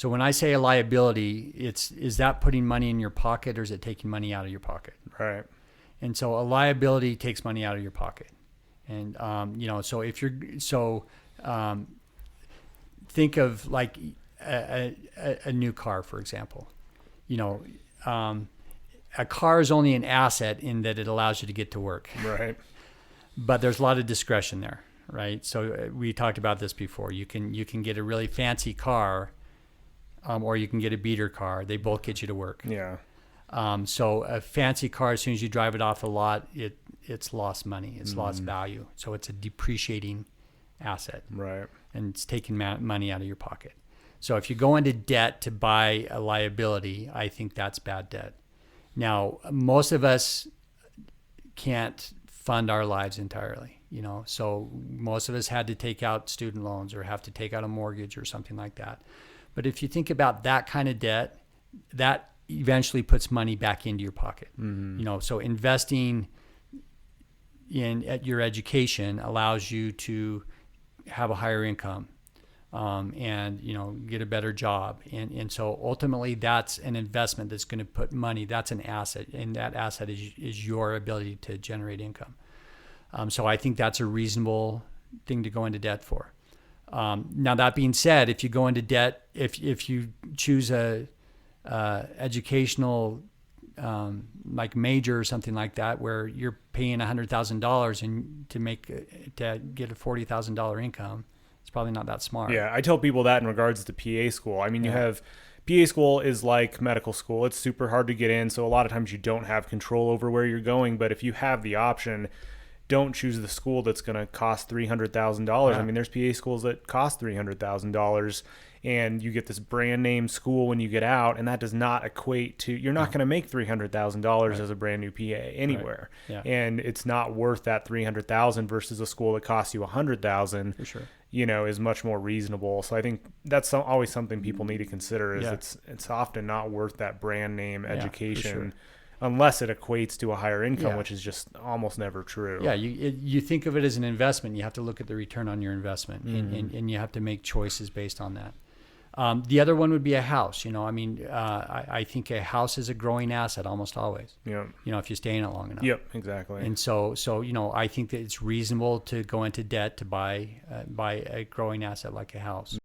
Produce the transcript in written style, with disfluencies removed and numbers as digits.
So when I say a liability, is that putting money in your pocket or is it taking money out of your pocket? Right. And so a liability takes money out of your pocket. And, so if you're, think of like a new car, for example. A car is only an asset in that it allows you to get to work. Right. But there's a lot of discretion there, right? So we talked about this before. You can get a really fancy car, or you can get a beater car. They both get you to work. Yeah. So a fancy car, as soon as you drive it off the lot, it's lost money. It's lost value. So it's a depreciating asset. Right. And it's taking money out of your pocket. So if you go into debt to buy a liability, I think that's bad debt. Now, most of us can't fund our lives entirely, so most of us had to take out student loans or have to take out a mortgage or something like that. But if you think about that kind of debt, that eventually puts money back into your pocket. So investing in your education allows you to have a higher income, and get a better job, and so ultimately that's an investment that's going to put money. That's an asset, and that asset is your ability to generate income. So I think that's a reasonable thing to go into debt for. Now that being said, if you go into debt, if you choose a educational like major or something like that, where you're paying $100,000 and to get a $40,000 income, it's probably not that smart. Yeah, I tell people that in regards to PA school. I mean, you have PA school is like medical school. It's super hard to get in, so a lot of times you don't have control over where you're going. But if you have the option, don't choose the school that's going to cost $300,000. I mean, there's PA schools that cost $300,000, and you get this brand name school when you get out, and that does not equate to, you're not going to make $300,000 as a brand new PA anywhere. Right. Yeah. And it's not worth that $300,000 versus a school that costs you $100,000. For sure. Is much more reasonable. So I think that's always something people need to consider is it's often not worth that brand name education unless it equates to a higher income, which is just almost never true. Yeah, you think of it as an investment. You have to look at the return on your investment, and you have to make choices based on that. The other one would be a house. I think a house is a growing asset almost always. Yeah. If you stay in it long enough. Yep, exactly. And so I think that it's reasonable to go into debt to buy a growing asset like a house.